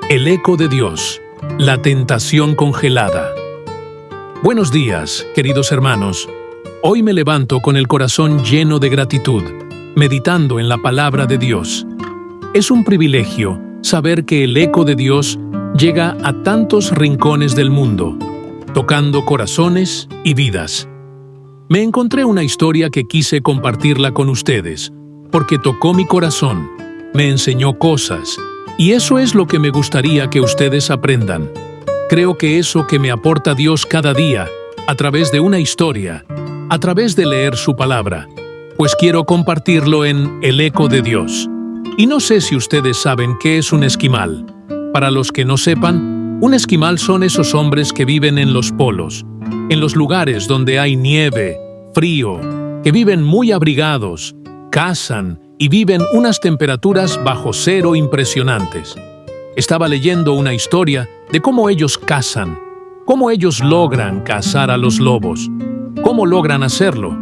El eco de Dios, la tentación congelada. Buenos días, queridos hermanos. Hoy me levanto con el corazón lleno de gratitud, meditando en la palabra de Dios. Es un privilegio saber que el eco de Dios llega a tantos rincones del mundo, tocando corazones y vidas. Me encontré una historia que quise compartirla con ustedes, porque tocó mi corazón, me enseñó cosas, y eso es lo que me gustaría que ustedes aprendan. Creo que eso que me aporta Dios cada día, a través de una historia, a través de leer su palabra, pues quiero compartirlo en El Eco de Dios. Y no sé si ustedes saben qué es un esquimal. Para los que no sepan, un esquimal son esos hombres que viven en los polos, en los lugares donde hay nieve, frío, que viven muy abrigados, cazan y viven unas temperaturas bajo cero impresionantes. Estaba leyendo una historia de cómo ellos cazan, cómo ellos logran cazar a los lobos, cómo logran hacerlo.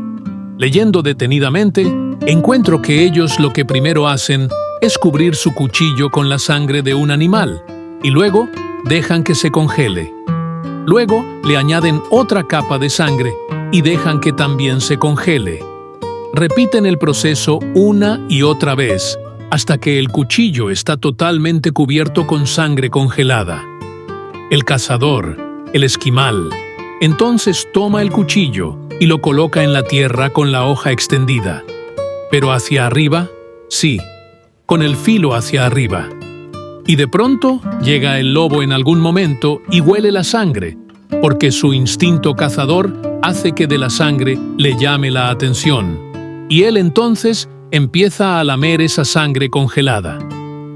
Leyendo detenidamente, encuentro que ellos lo que primero hacen es cubrir su cuchillo con la sangre de un animal y luego dejan que se congele. Luego le añaden otra capa de sangre y dejan que también se congele. Repiten el proceso una y otra vez hasta que el cuchillo está totalmente cubierto con sangre congelada. El cazador, el esquimal, entonces toma el cuchillo y lo coloca en la tierra con la hoja extendida. Pero hacia arriba, sí, con el filo hacia arriba. Y de pronto llega el lobo en algún momento y huele la sangre, porque su instinto cazador hace que de la sangre le llame la atención. Y él entonces empieza a lamer esa sangre congelada.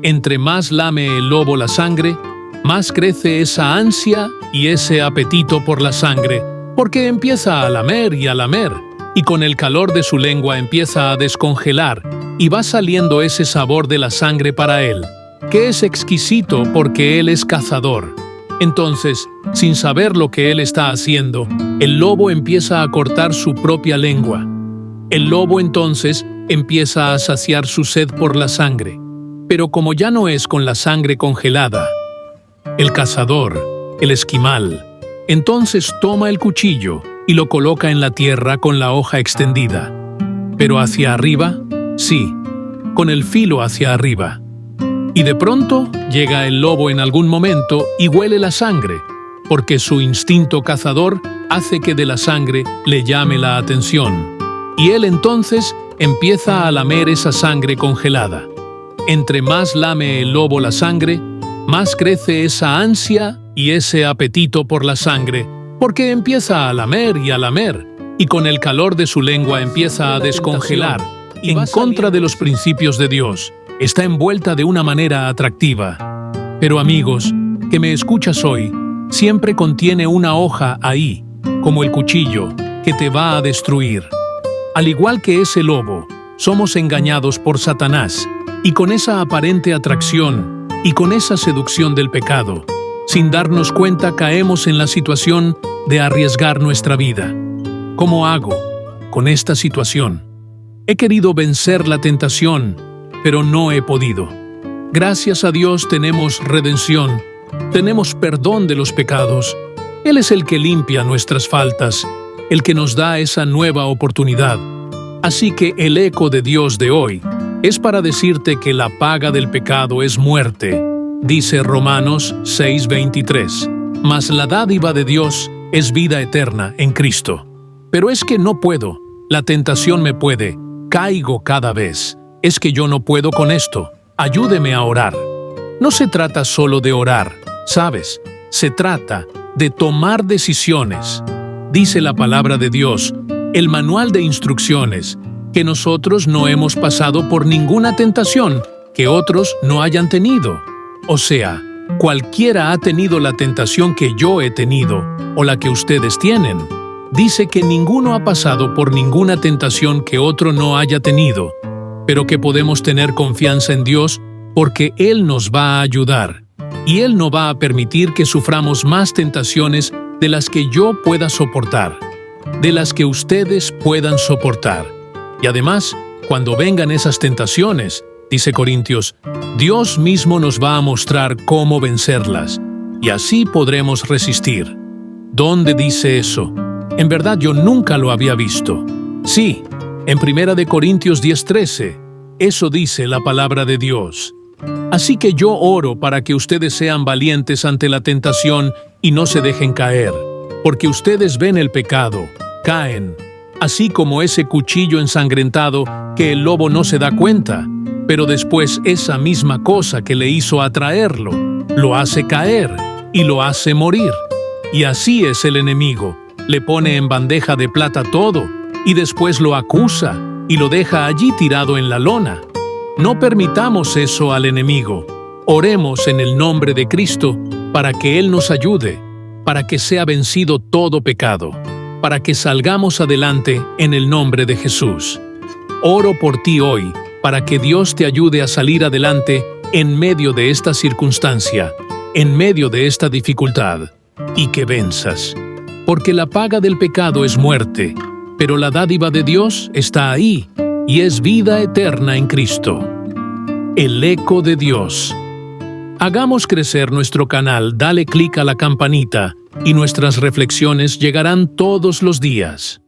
Entre más lame el lobo la sangre, más crece esa ansia y ese apetito por la sangre, porque empieza a lamer, y con el calor de su lengua empieza a descongelar, y va saliendo ese sabor de la sangre para él, que es exquisito porque él es cazador. Entonces, sin saber lo que él está haciendo, el lobo empieza a cortar su propia lengua. El lobo entonces empieza a saciar su sed por la sangre, pero como ya no es con la sangre congelada, el cazador, el esquimal, entonces toma el cuchillo y lo coloca en la tierra con la hoja extendida, pero hacia arriba, sí, con el filo hacia arriba. Y de pronto llega el lobo en algún momento y huele la sangre, porque su instinto cazador hace que de la sangre le llame la atención. Y él entonces empieza a lamer esa sangre congelada. Entre más lame el lobo la sangre, más crece esa ansia y ese apetito por la sangre, porque empieza a lamer, y con el calor de su lengua empieza a descongelar, en contra de los principios de Dios. Está envuelta de una manera atractiva. Pero amigos, que me escuchas hoy, siempre contiene una hoja ahí, como el cuchillo, que te va a destruir. Al igual que ese lobo, somos engañados por Satanás, y con esa aparente atracción y con esa seducción del pecado, sin darnos cuenta caemos en la situación de arriesgar nuestra vida. ¿Cómo hago con esta situación? He querido vencer la tentación, pero no he podido. Gracias a Dios tenemos redención, tenemos perdón de los pecados. Él es el que limpia nuestras faltas, el que nos da esa nueva oportunidad. Así que el eco de Dios de hoy es para decirte que la paga del pecado es muerte, dice Romanos 6:23. Mas la dádiva de Dios es vida eterna en Cristo. Pero es que no puedo, la tentación me puede, caigo cada vez. Es que yo no puedo con esto, ayúdeme a orar. No se trata solo de orar, ¿sabes? Se trata de tomar decisiones. Dice la palabra de Dios, el manual de instrucciones, que nosotros no hemos pasado por ninguna tentación que otros no hayan tenido. O sea, cualquiera ha tenido la tentación que yo he tenido, o la que ustedes tienen. Dice que ninguno ha pasado por ninguna tentación que otro no haya tenido, pero que podemos tener confianza en Dios porque Él nos va a ayudar, y Él no va a permitir que suframos más tentaciones de las que yo pueda soportar, de las que ustedes puedan soportar. Y además, cuando vengan esas tentaciones, dice Corintios, Dios mismo nos va a mostrar cómo vencerlas, y así podremos resistir. ¿Dónde dice eso? En verdad yo nunca lo había visto. Sí, en 1 Corintios 10:13, eso dice la palabra de Dios. Así que yo oro para que ustedes sean valientes ante la tentación y no se dejen caer, porque ustedes ven el pecado, caen, así como ese cuchillo ensangrentado que el lobo no se da cuenta, pero después esa misma cosa que le hizo atraerlo, lo hace caer y lo hace morir. Y así es el enemigo, le pone en bandeja de plata todo y después lo acusa y lo deja allí tirado en la lona. No permitamos eso al enemigo. Oremos en el nombre de Cristo para que Él nos ayude, para que sea vencido todo pecado, para que salgamos adelante en el nombre de Jesús. Oro por ti hoy, para que Dios te ayude a salir adelante en medio de esta circunstancia, en medio de esta dificultad, y que venzas. Porque la paga del pecado es muerte, pero la dádiva de Dios está ahí, y es vida eterna en Cristo. El eco de Dios. Hagamos crecer nuestro canal, dale clic a la campanita, y nuestras reflexiones llegarán todos los días.